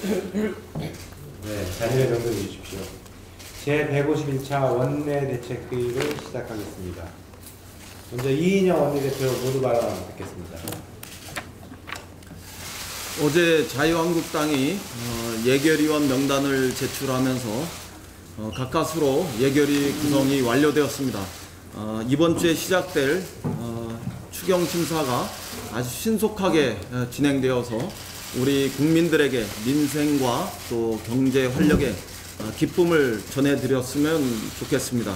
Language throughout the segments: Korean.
네, 자리를 정돈해 주십시오. 제151차 원내대책회의를 시작하겠습니다. 먼저 이인영 원내대표 모두 발언 듣겠습니다. 어제 자유한국당이 예결위원 명단을 제출하면서 가까스로 예결위 구성이 완료되었습니다. 이번 주에 시작될 추경 심사가 아주 신속하게 진행되어서 우리 국민들에게 민생과 또 경제 활력에 기쁨을 전해드렸으면 좋겠습니다.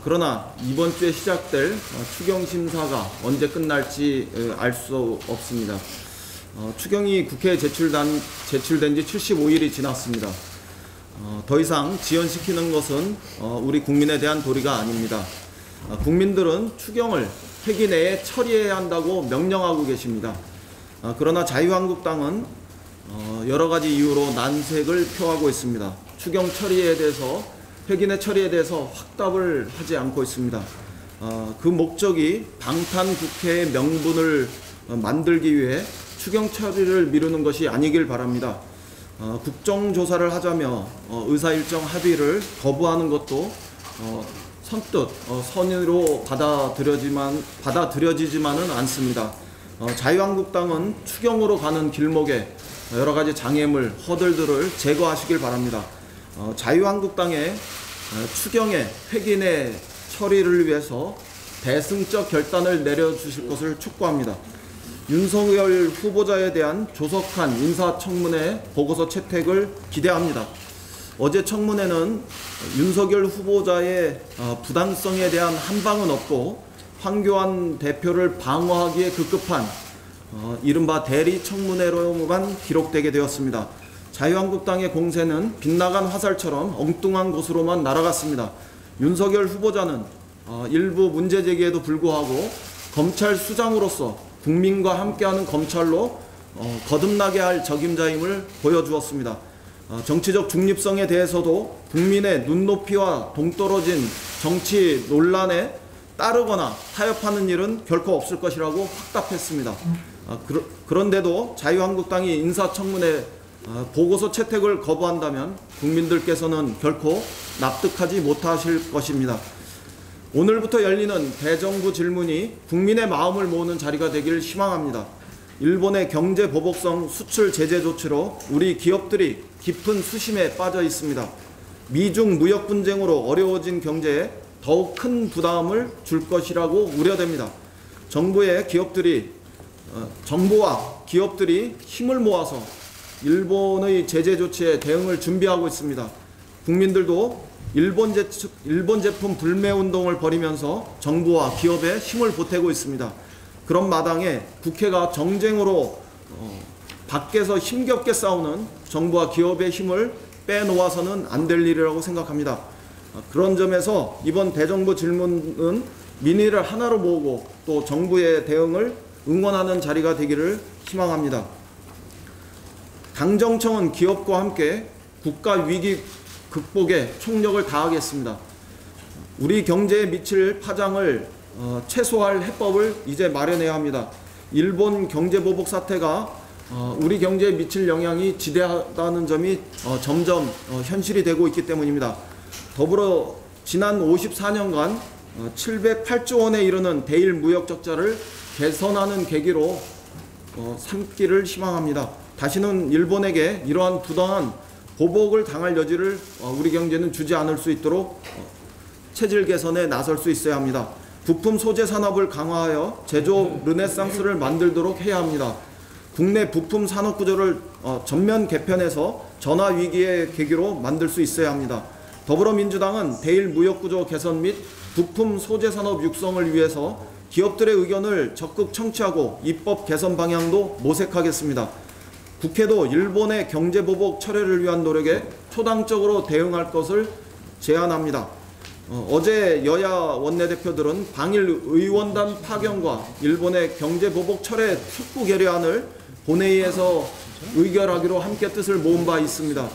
그러나 이번 주에 시작될 추경 심사가 언제 끝날지 알 수 없습니다. 추경이 국회에 제출된 지 75일이 지났습니다. 더 이상 지연시키는 것은 우리 국민에 대한 도리가 아닙니다. 국민들은 추경을 회기 내에 처리해야 한다고 명령하고 계십니다. 그러나 자유한국당은 여러 가지 이유로 난색을 표하고 있습니다. 추경 처리에 대해서, 회기 내 처리에 대해서 확답을 하지 않고 있습니다. 그 목적이 방탄 국회의 명분을 만들기 위해 추경 처리를 미루는 것이 아니길 바랍니다. 국정조사를 하자며 의사일정 합의를 거부하는 것도 선뜻 선의로 받아들여지지만은 않습니다. 자유한국당은 추경으로 가는 길목에 여러 가지 장애물, 허들들을 제거하시길 바랍니다. 자유한국당의 추경의 회기 내 처리를 위해서 대승적 결단을 내려주실 것을 촉구합니다. 윤석열 후보자에 대한 조속한 인사청문회 보고서 채택을 기대합니다. 어제 청문회는 윤석열 후보자의 부당성에 대한 한방은 없고 황교안 대표를 방어하기에 급급한 이른바 대리 청문회로만 기록되게 되었습니다. 자유한국당의 공세는 빗나간 화살처럼 엉뚱한 곳으로만 날아갔습니다. 윤석열 후보자는 일부 문제 제기에도 불구하고 검찰 수장으로서 국민과 함께하는 검찰로 거듭나게 할 적임자임을 보여주었습니다. 정치적 중립성에 대해서도 국민의 눈높이와 동떨어진 정치 논란에 따르거나 타협하는 일은 결코 없을 것이라고 확답했습니다. 그런데도 자유한국당이 인사청문회 보고서 채택을 거부한다면 국민들께서는 결코 납득하지 못하실 것입니다. 오늘부터 열리는 대정부 질문이 국민의 마음을 모으는 자리가 되기를 희망합니다. 일본의 경제 보복성 수출 제재 조치로 우리 기업들이 깊은 수심에 빠져 있습니다. 미중 무역 분쟁으로 어려워진 경제에 더욱 큰 부담을 줄 것이라고 우려됩니다. 정부와 기업들이 힘을 모아서 일본의 제재 조치에 대응을 준비하고 있습니다. 국민들도 일본 제품 불매 운동을 벌이면서 정부와 기업에 힘을 보태고 있습니다. 그런 마당에 국회가 정쟁으로 밖에서 힘겹게 싸우는 정부와 기업의 힘을 빼놓아서는 안 될 일이라고 생각합니다. 그런 점에서 이번 대정부 질문은 민의를 하나로 모으고 또 정부의 대응을 응원하는 자리가 되기를 희망합니다. 당정청은 기업과 함께 국가 위기 극복에 총력을 다하겠습니다. 우리 경제에 미칠 파장을 최소화할 해법을 이제 마련해야 합니다. 일본 경제보복 사태가 우리 경제에 미칠 영향이 지대하다는 점이 점점 현실이 되고 있기 때문입니다. 더불어 지난 54년간 708조 원에 이르는 대일 무역 적자를 개선하는 계기로 삼기를 희망합니다. 다시는 일본에게 이러한 부당한 보복을 당할 여지를 우리 경제는 주지 않을 수 있도록 체질 개선에 나설 수 있어야 합니다. 부품 소재 산업을 강화하여 제조업 르네상스를 만들도록 해야 합니다. 국내 부품 산업 구조를 전면 개편해서 전화 위기의 계기로 만들 수 있어야 합니다. 더불어민주당은 대일 무역 구조 개선 및 부품 소재 산업 육성을 위해서 기업들의 의견을 적극 청취하고 입법 개선 방향도 모색하겠습니다. 국회도 일본의 경제보복 철회를 위한 노력에 초당적으로 대응할 것을 제안합니다. 어제 여야 원내대표들은 방일 의원단 파견과 일본의 경제보복 철회 촉구 결의안을 본회의에서 의결하기로 함께 뜻을 모은 바 있습니다.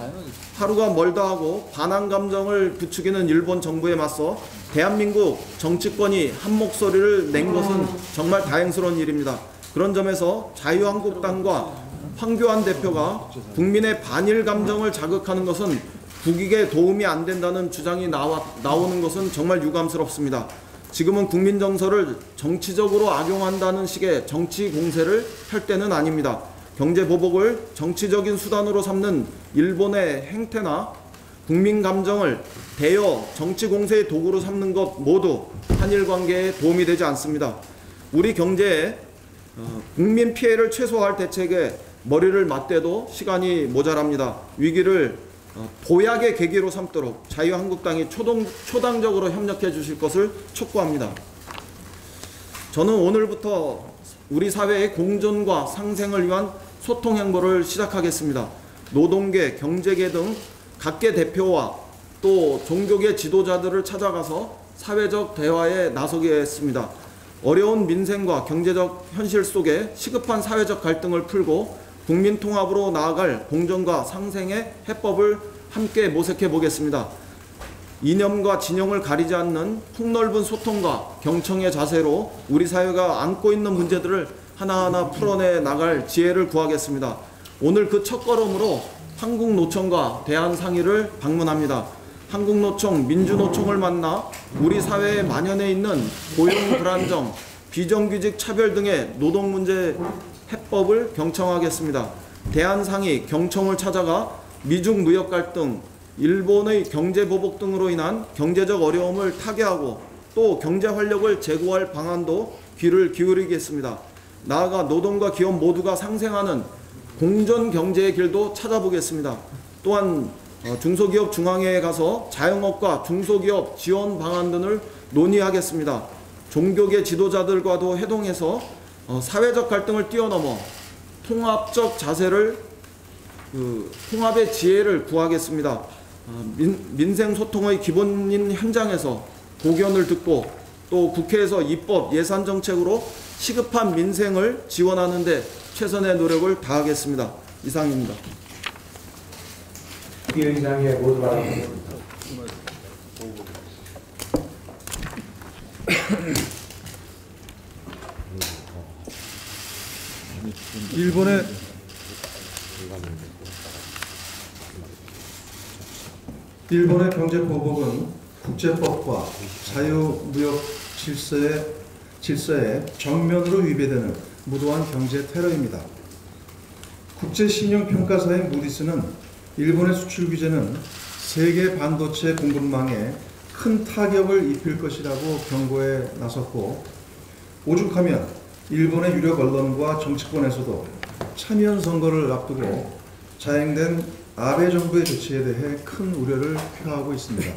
하루가 멀다 하고 반항 감정을 부추기는 일본 정부에 맞서 대한민국 정치권이 한 목소리를 낸 것은 정말 다행스러운 일입니다. 그런 점에서 자유한국당과 황교안 대표가 국민의 반일 감정을 자극하는 것은 국익에 도움이 안 된다는 주장이 나오는 것은 정말 유감스럽습니다. 지금은 국민 정서를 정치적으로 악용한다는 식의 정치 공세를 할 때는 아닙니다. 경제 보복을 정치적인 수단으로 삼는 일본의 행태나 국민 감정을 대여 정치 공세의 도구로 삼는 것 모두 한일 관계에 도움이 되지 않습니다. 우리 경제에 국민 피해를 최소화할 대책에 머리를 맞대도 시간이 모자랍니다. 위기를 도약의 계기로 삼도록 자유한국당이 초당적으로 협력해 주실 것을 촉구합니다. 저는 오늘부터 우리 사회의 공존과 상생을 위한 소통 행보를 시작하겠습니다. 노동계, 경제계 등 각계 대표와 또 종교계 지도자들을 찾아가서 사회적 대화에 나서겠습니다. 어려운 민생과 경제적 현실 속에 시급한 사회적 갈등을 풀고 국민 통합으로 나아갈 공존과 상생의 해법을 함께 모색해 보겠습니다. 이념과 진영을 가리지 않는 폭넓은 소통과 경청의 자세로 우리 사회가 안고 있는 문제들을 하나하나 풀어내 나갈 지혜를 구하겠습니다. 오늘 그 첫걸음으로 한국노총과 대한상의를 방문합니다. 한국노총, 민주노총을 만나 우리 사회에 만연해 있는 고용 불안정, 비정규직 차별 등의 노동 문제 해법을 경청하겠습니다. 대한상의, 경청을 찾아가 미중 무역 갈등, 일본의 경제 보복 등으로 인한 경제적 어려움을 타개하고 또 경제 활력을 제고할 방안도 귀를 기울이겠습니다. 나아가 노동과 기업 모두가 상생하는 공존 경제의 길도 찾아보겠습니다. 또한 중소기업 중앙회에 가서 자영업과 중소기업 지원 방안 등을 논의하겠습니다. 종교계 지도자들과도 회동해서 사회적 갈등을 뛰어넘어 통합적 자세를 통합의 지혜를 구하겠습니다. 민생 소통의 기본인 현장에서 고견을 듣고 또 국회에서 입법 예산 정책으로 시급한 민생을 지원하는 데 최선의 노력을 다하겠습니다. 이상입니다. 위원장에 모두 바라겠습니다. 일본의 경제 보복은 국제법과 자유무역 질서에 정면으로 위배되는 무도한 경제 테러입니다. 국제신용평가사인 무디스는 일본의 수출 규제는 세계 반도체 공급망에 큰 타격을 입힐 것이라고 경고에 나섰고, 오죽하면 일본의 유력 언론과 정치권에서도 참여연 선거를 앞두고 자행된 아베 정부의 조치에 대해 큰 우려를 표하고 있습니다.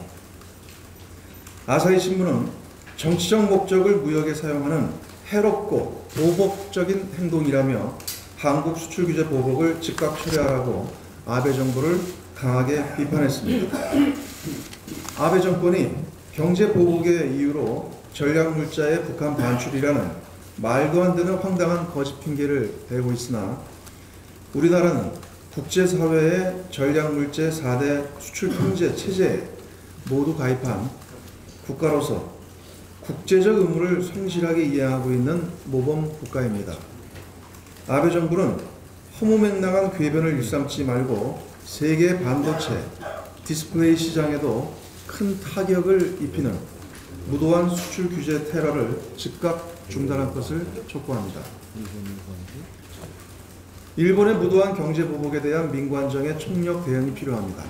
아사히 신문은 정치적 목적을 무역에 사용하는 해롭고 보복적인 행동이라며 한국 수출 규제 보복을 즉각 철회하라고 아베 정부를 강하게 비판했습니다. 아베 정권이 경제 보복의 이유로 전략물자의 북한 반출이라는 말도 안 되는 황당한 거짓 핑계를 대고 있으나, 우리나라는 국제사회의 전략물자 4대 수출 통제 체제에 모두 가입한 국가로서 국제적 의무를 성실하게 이행하고 있는 모범 국가입니다. 아베 정부는 허무맹랑한 궤변을 일삼지 말고 세계 반도체 디스플레이 시장에도 큰 타격을 입히는 무도한 수출 규제 테러를 즉각 중단할 것을 촉구합니다. 일본의 무도한 경제 보복에 대한 민관정의 총력 대응이 필요합니다.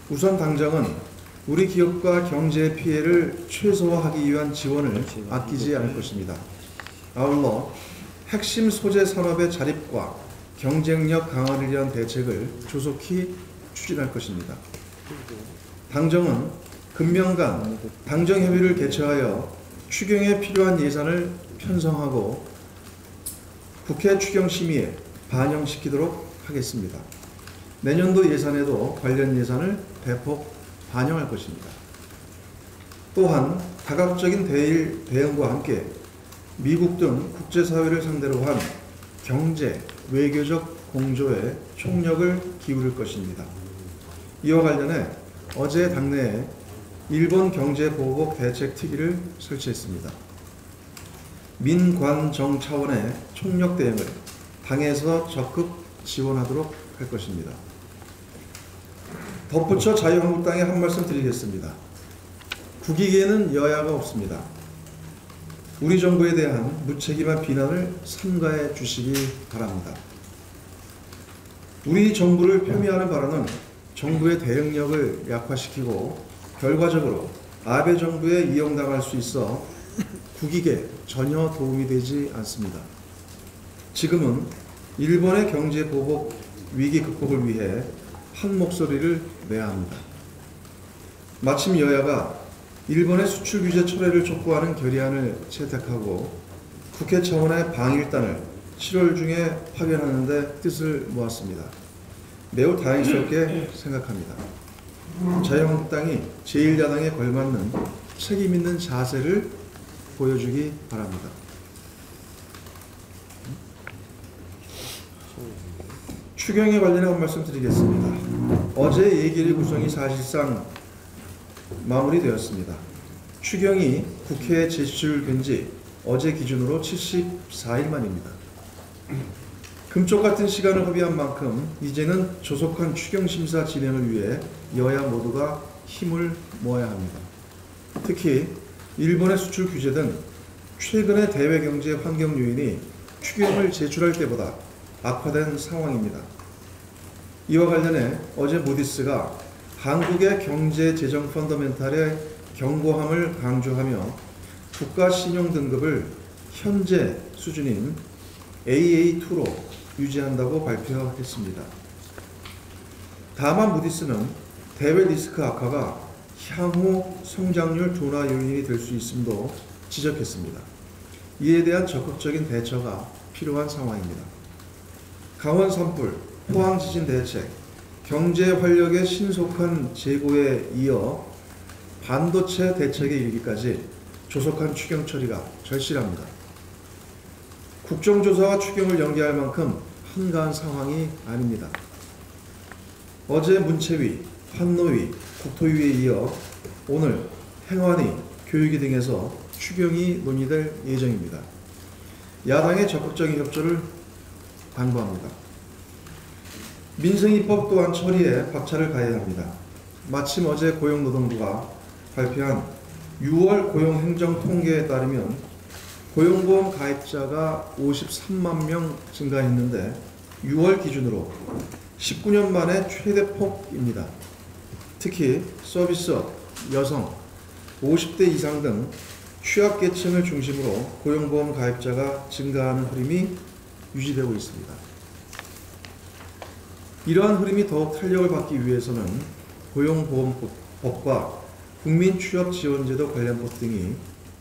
우선 당장은 우리 기업과 경제 피해를 최소화하기 위한 지원을 아끼지 않을 것입니다. 아울러 핵심 소재 산업의 자립과 경쟁력 강화를 위한 대책을 조속히 추진할 것입니다. 당정은 금명간 당정협의를 개최하여 추경에 필요한 예산을 편성하고 국회 추경심의에 반영시키도록 하겠습니다. 내년도 예산에도 관련 예산을 대폭 반영할 것입니다. 또한 다각적인 대응과 함께 미국 등 국제사회를 상대로 한 경제, 외교적 공조에 총력을 기울일 것입니다. 이와 관련해 어제 당내에 일본 경제보복 대책특위를 설치했습니다. 민관정 차원의 총력 대응을 당에서 적극 지원하도록 할 것입니다. 덧붙여 자유한국당에 한 말씀 드리겠습니다. 국익에는 여야가 없습니다. 우리 정부에 대한 무책임한 비난을 삼가해 주시기 바랍니다. 우리 정부를 폄훼하는 발언은 정부의 대응력을 약화시키고 결과적으로 아베 정부에 이용당할 수 있어 국익에 전혀 도움이 되지 않습니다. 지금은 일본의 경제 보복 위기 극복을 위해 한 목소리를 내야 합니다. 마침 여야가 일본의 수출 규제 철회를 촉구하는 결의안을 채택하고 국회 차원의 방일단을 7월 중에 파견하는 데 뜻을 모았습니다. 매우 다행스럽게 생각합니다. 자유한국당이 제1야당에 걸맞는 책임 있는 자세를 보여주기 바랍니다. 추경에 관련해 한 말씀 드리겠습니다. 어제 예결위 구성이 사실상 마무리되었습니다. 추경이 국회에 제출된 지 어제 기준으로 74일 만입니다. 금쪽 같은 시간을 허비한 만큼 이제는 조속한 추경 심사 진행을 위해 여야 모두가 힘을 모아야 합니다. 특히 일본의 수출 규제 등 최근의 대외 경제 환경 요인이 추경을 제출할 때보다 악화된 상황입니다. 이와 관련해 어제 모디스가 한국의 경제 재정 펀더멘탈의 견고함을 강조하며 국가 신용 등급을 현재 수준인 AA2로 유지한다고 발표했습니다. 다만 모디스는 대외 리스크 악화가 향후 성장률 둔화 요인이 될 수 있음도 지적했습니다. 이에 대한 적극적인 대처가 필요한 상황입니다. 강원 산불, 포항 지진 대책, 경제 활력의 신속한 재고에 이어 반도체 대책에 이르기까지 조속한 추경 처리가 절실합니다. 국정조사와 추경을 연기할 만큼 한가한 상황이 아닙니다. 어제 문체위, 환노위, 국토위에 이어 오늘 행안위, 교육위 등에서 추경이 논의될 예정입니다. 야당의 적극적인 협조를 당부합니다. 민생입법 또한 처리에 박차를 가해야 합니다. 마침 어제 고용노동부가 발표한 6월 고용행정 통계에 따르면 고용보험 가입자가 53만 명 증가했는데 6월 기준으로 19년 만에 최대 폭입니다. 특히 서비스업, 여성, 50대 이상 등 취약계층을 중심으로 고용보험 가입자가 증가하는 흐름이 유지되고 있습니다. 이러한 흐름이 더욱 탄력을 받기 위해서는 고용보험법과 국민취업지원제도 관련법 등이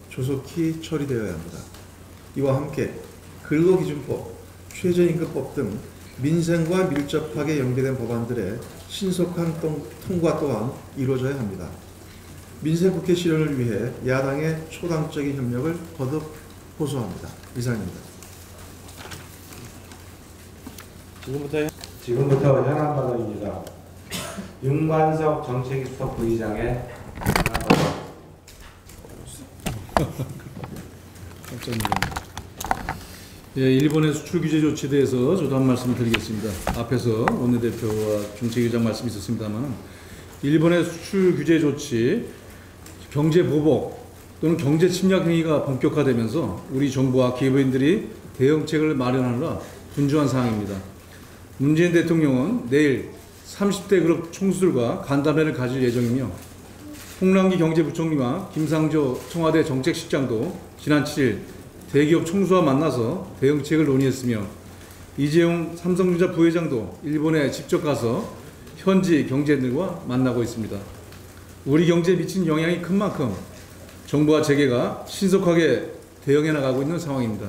조속히 처리되어야 합니다. 이와 함께 근로기준법, 최저임금법 등 민생과 밀접하게 연계된 법안들의 신속한 통과 또한 이루어져야 합니다. 민생국회 실현을 위해 야당의 초당적인 협력을 거듭 호소합니다. 이상입니다. 지금부터 현안 발언입니다. 윤관석 정책위수석 부의장의 현안 발언. 예, 일본의 수출 규제 조치에 대해서 저도 한 말씀 드리겠습니다. 앞에서 원내대표와 정책위장 말씀이 있었습니다만, 일본의 수출 규제 조치, 경제 보복 또는 경제 침략 행위가 본격화되면서 우리 정부와 기업인들이 대응책을 마련하느라 분주한 상황입니다. 문재인 대통령은 내일 30대 그룹 총수들과 간담회를 가질 예정이며, 홍남기 경제부총리와 김상조 청와대 정책실장도 지난 7일 대기업 총수와 만나서 대응책을 논의했으며, 이재용 삼성전자 부회장도 일본에 직접 가서 현지 경제인들과 만나고 있습니다. 우리 경제에 미친 영향이 큰 만큼 정부와 재계가 신속하게 대응해 나가고 있는 상황입니다.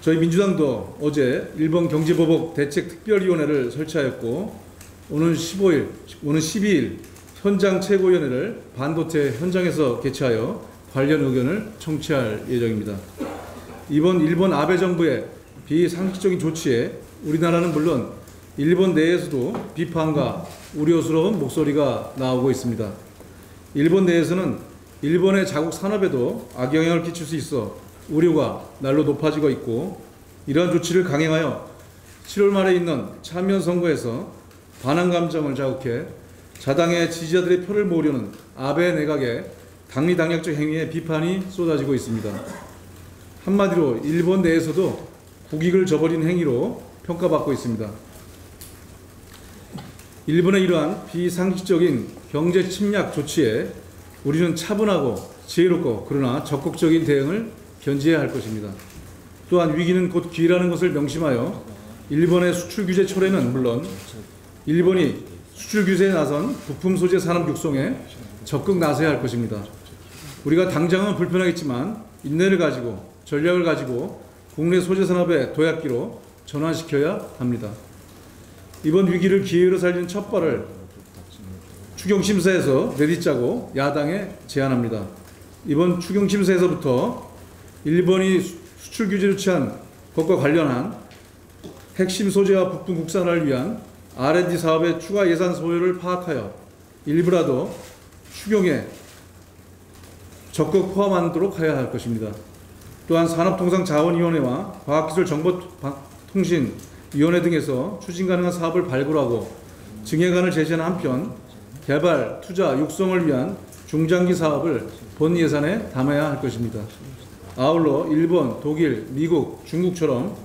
저희 민주당도 어제 일본 경제보복 대책특별위원회를 설치하였고, 오는 12일 현장 최고위원회를 반도체 현장에서 개최하여 관련 의견을 청취할 예정입니다. 이번 일본 아베 정부의 비상식적인 조치에 우리나라는 물론 일본 내에서도 비판과 우려스러운 목소리가 나오고 있습니다. 일본 내에서는 일본의 자국 산업에도 악영향을 끼칠 수 있어 우려가 날로 높아지고 있고, 이러한 조치를 강행하여 7월 말에 있는 참여 선거에서 반항 감정을 자극해 자당의 지지자들의 표를 모으려는 아베 내각의 당리당략적 행위에 비판이 쏟아지고 있습니다. 한마디로 일본 내에서도 국익을 저버린 행위로 평가받고 있습니다. 일본의 이러한 비상식적인 경제 침략 조치에 우리는 차분하고 지혜롭고 그러나 적극적인 대응을 견지해야 할 것입니다. 또한 위기는 곧 기회라는 것을 명심하여 일본의 수출 규제 철회는 물론 일본이 수출 규제에 나선 부품 소재 산업 육성에 적극 나서야 할 것입니다. 우리가 당장은 불편하겠지만 인내를 가지고 전략을 가지고 국내 소재 산업의 도약기로 전환시켜야 합니다. 이번 위기를 기회로 살리는 첫 발을 추경심사에서 내딛자고 야당에 제안합니다. 이번 추경심사에서부터 일본이 수출 규제 조치한 것과 관련한 핵심 소재와 부품 국산화를 위한 R&D 사업의 추가 예산 소요를 파악하여 일부라도 추경에 적극 포함하도록 해야 할 것입니다. 또한 산업통상자원위원회와 과학기술정보통신위원회 등에서 추진 가능한 사업을 발굴하고 증액안을 제시하는 한편 개발, 투자, 육성을 위한 중장기 사업을 본 예산에 담아야 할 것입니다. 아울러 일본, 독일, 미국, 중국처럼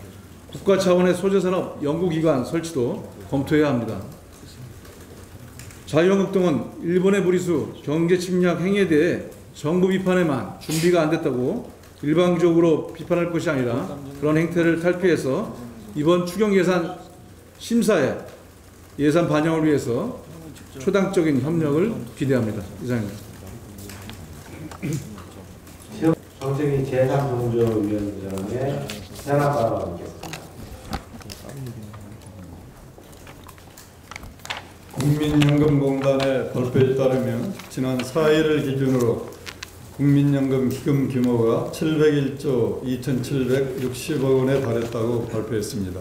국가 차원의 소재산업 연구기관 설치도 검토해야 합니다. 자유한국 등은 일본의 무리수 경제 침략 행위에 대해 정부 비판에만 준비가 안 됐다고 일방적으로 비판할 것이 아니라 그런 행태를 탈피해서 이번 추경 예산 심사에 예산 반영을 위해서 초당적인 협력을 기대합니다. 이상입니다. 정책위 제3정조위원장의 현안 발언. 국민연금공단의 발표에 따르면 지난 4일을 기준으로 국민연금 기금 규모가 701조 2,760억 원에 달했다고 발표했습니다.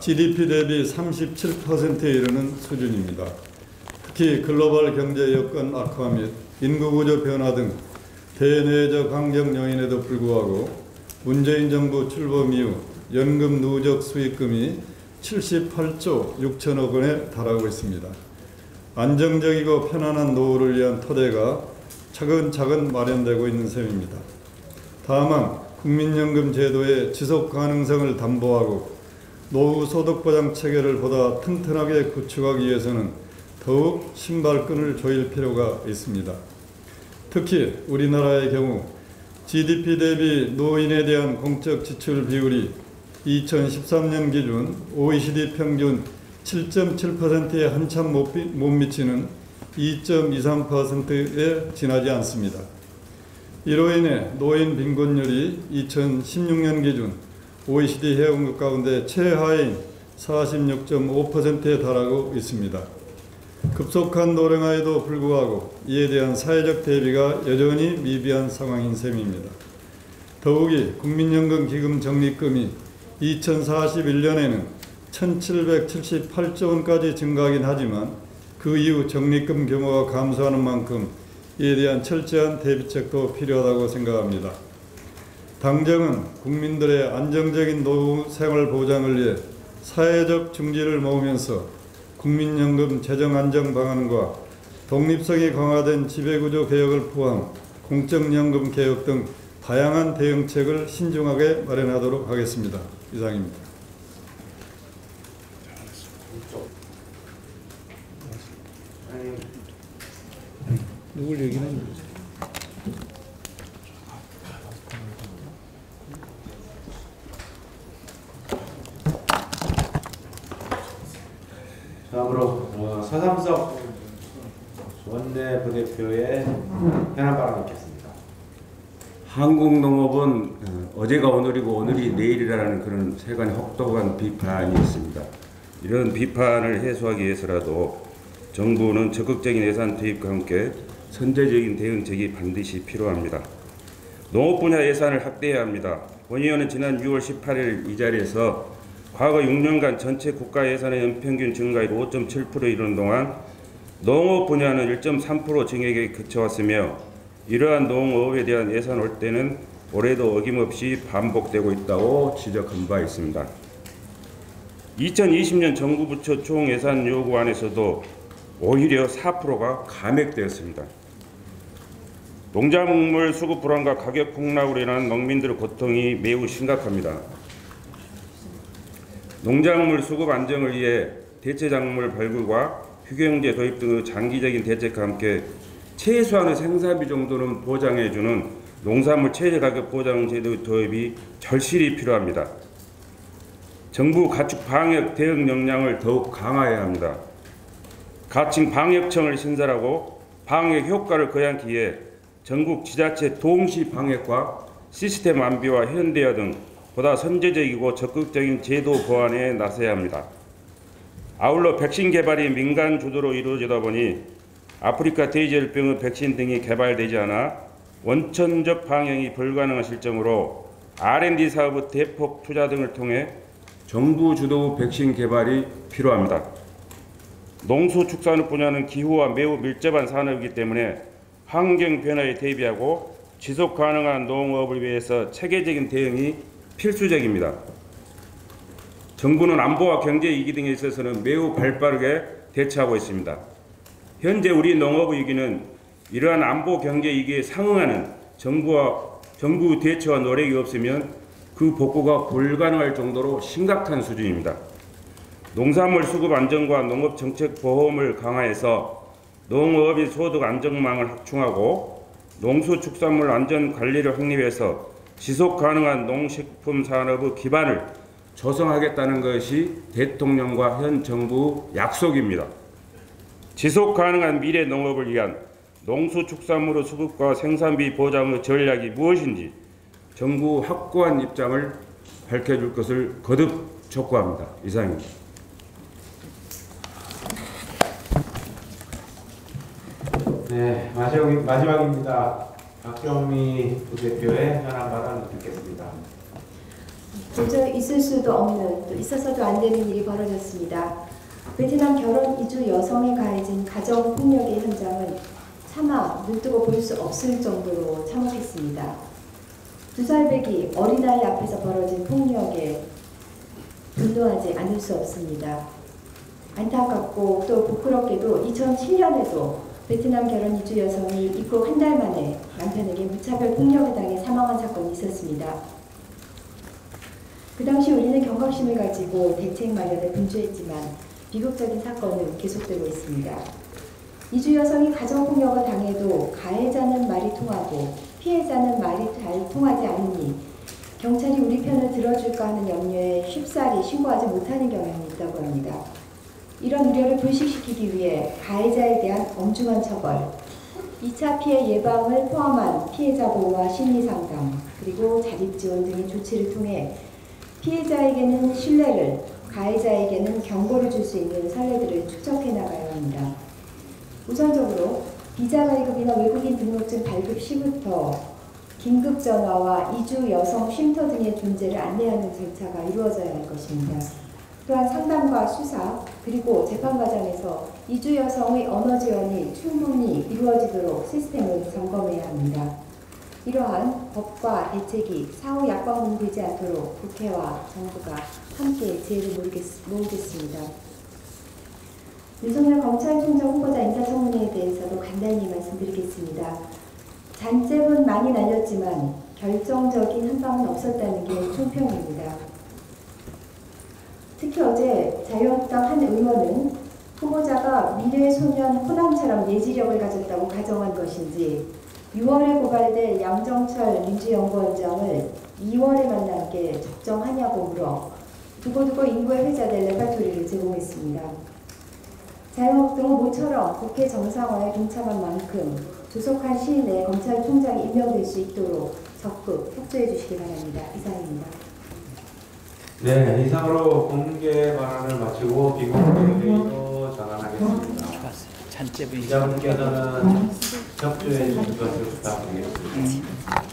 GDP 대비 37%에 이르는 수준입니다. 특히 글로벌 경제 여건 악화 및 인구구조 변화 등 대내적 환경 요인에도 불구하고 문재인 정부 출범 이후 연금 누적 수익금이 78조 6천억 원에 달하고 있습니다. 안정적이고 편안한 노후를 위한 토대가 차근차근 마련되고 있는 셈입니다. 다만 국민연금 제도의 지속 가능성을 담보하고 노후 소득 보장 체계를 보다 튼튼하게 구축하기 위해서는 더욱 신발끈을 조일 필요가 있습니다. 특히 우리나라의 경우 GDP 대비 노인에 대한 공적 지출 비율이 2013년 기준 OECD 평균 7.7%에 한참 못 미치는 2.23%에 지나지 않습니다. 이로 인해 노인 빈곤율이 2016년 기준 OECD 회원국 가운데 최하인 46.5%에 달하고 있습니다. 급속한 노령화에도 불구하고 이에 대한 사회적 대비가 여전히 미비한 상황인 셈입니다. 더욱이 국민연금 기금 적립금이 2041년에는 1778조 원까지 증가하긴 하지만 그 이후 적립금 규모가 감소하는 만큼 이에 대한 철저한 대비책도 필요하다고 생각합니다. 당정은 국민들의 안정적인 노후 생활 보장을 위해 사회적 중지를 모으면서 국민연금 재정 안정 방안과 독립성이 강화된 지배구조 개혁을 포함 공적연금 개혁 등 다양한 대응책을 신중하게 마련하도록 하겠습니다. 이상입니다. 누굴 얘기는 다음으로 서삼석 원내부대표의 현안 발언 있겠습니다. 한국농업은 어제가 오늘이고 오늘이 내일이라는 그런 세간의 혹독한 비판이 있습니다. 이런 비판을 해소하기 위해서라도 정부는 적극적인 예산 투입과 함께 선제적인 대응책이 반드시 필요합니다. 농업 분야 예산을 확대해야 합니다. 원 의원은 지난 6월 18일 이 자리에서 과거 6년간 전체 국가 예산의 연평균 증가율 5.7%에 이르는 동안 농업 분야는 1.3% 증액에 그쳐왔으며 이러한 농업에 대한 예산 올 때는 올해도 어김없이 반복되고 있다고 지적한 바 있습니다. 2020년 정부 부처 총 예산 요구안에서도 오히려 4%가 감액되었습니다. 농작물 수급 불안과 가격 폭락으로 인한 농민들의 고통이 매우 심각합니다. 농작물 수급 안정을 위해 대체작물 발굴과 휴경제 도입 등의 장기적인 대책과 함께 최소한의 생산비 정도는 보장해주는 농산물 최저가격 보장제도 도입이 절실히 필요합니다. 정부 가축 방역 대응 역량을 더욱 강화해야 합니다. 가칭 방역청을 신설하고 방역 효과를 거양하기 위해 전국 지자체 동시 방역과 시스템 완비와 현대화 등 보다 선제적이고 적극적인 제도 보완에 나서야 합니다. 아울러 백신 개발이 민간 주도로 이루어지다 보니 아프리카 돼지열병의 백신 등이 개발되지 않아 원천적 방역이 불가능한 실정으로 R&D 사업의 대폭 투자 등을 통해 정부 주도 백신 개발이 필요합니다. 농수축산업 분야는 기후와 매우 밀접한 산업이기 때문에 환경 변화에 대비하고 지속 가능한 농업을 위해서 체계적인 대응이 필수적입니다. 정부는 안보와 경제 위기 등에 있어서는 매우 발빠르게 대처하고 있습니다. 현재 우리 농업 위기는 이러한 안보 경제 위기에 상응하는 정부 대처와 노력이 없으면 그 복구가 불가능할 정도로 심각한 수준입니다. 농산물 수급 안정과 농업 정책 보험을 강화해서 농업인 소득 안정망을 확충하고 농수축산물 안전 관리를 확립해서 지속 가능한 농식품 산업의 기반을 조성하겠다는 것이 대통령과 현 정부 약속입니다. 지속 가능한 미래 농업을 위한 농수축산물의 수급과 생산비 보장의 전략이 무엇인지 정부 확고한 입장을 밝혀줄 것을 거듭 촉구합니다. 이상입니다. 네, 마지막입니다. 박정미 부대표의 현안 발언 듣겠습니다. 도저히 있을 수도 없는, 또 있어서도 안 되는 일이 벌어졌습니다. 베트남 결혼 이주 여성에 가해진 가정 폭력의 현장은 차마 눈뜨고 볼 수 없을 정도로 참혹했습니다. 2살배기 어린아이 앞에서 벌어진 폭력에 분노하지 않을 수 없습니다. 안타깝고 또 부끄럽게도 2007년에도 베트남 결혼 이주 여성이 입국 한 달 만에 남편에게 무차별 폭력을 당해 사망한 사건이 있었습니다. 그 당시 우리는 경각심을 가지고 대책 마련에 분주했지만 비극적인 사건은 계속되고 있습니다. 이주 여성이 가정폭력을 당해도 가해자는 말이 통하고 피해자는 말이 잘 통하지 않으니 경찰이 우리 편을 들어줄까 하는 염려에 쉽사리 신고하지 못하는 경향이 있다고 합니다. 이런 우려를 불식시키기 위해 가해자에 대한 엄중한 처벌, 2차 피해 예방을 포함한 피해자 보호와 심리상담, 그리고 자립지원 등의 조치를 통해 피해자에게는 신뢰를, 가해자에게는 경고를 줄 수 있는 선례들을 축적해 나가야 합니다. 우선적으로 비자 발급이나 외국인 등록증 발급 시부터 긴급 전화와 이주 여성 쉼터 등의 존재를 안내하는 절차가 이루어져야 할 것입니다. 또한 상담과 수사, 그리고 재판 과정에서 이주 여성의 언어 지원이 충분히 이루어지도록 시스템을 점검해야 합니다. 이러한 법과 대책이 사후 약방문되지 않도록 국회와 정부가 함께 지혜를 모으겠습니다. 윤석열 검찰총장 후보자 인사청문회에 대해서도 간단히 말씀드리겠습니다. 잔재는 많이 날렸지만 결정적인 한방은 없었다는 게 총평입니다. 특히 어제 자유한국당 한 의원은 후보자가 미래 소년 호남처럼 예지력을 가졌다고 가정한 것인지 6월에 고발될 양정철 민주연구원장을 2월에 만난 게 적정하냐고 물어 두고두고 인구에 회자될 레파토리를 제공했습니다. 자유한국당은 모처럼 국회 정상화에 동참한 만큼 조속한 시일 내에 검찰총장이 임명될 수 있도록 적극 협조해 주시기 바랍니다. 이상입니다. 네, 이상으로 공개 발언을 마치고 비공개 회의로 전환하겠습니다. 기자분께서는 협조해 주실 것을 부탁드리겠습니다.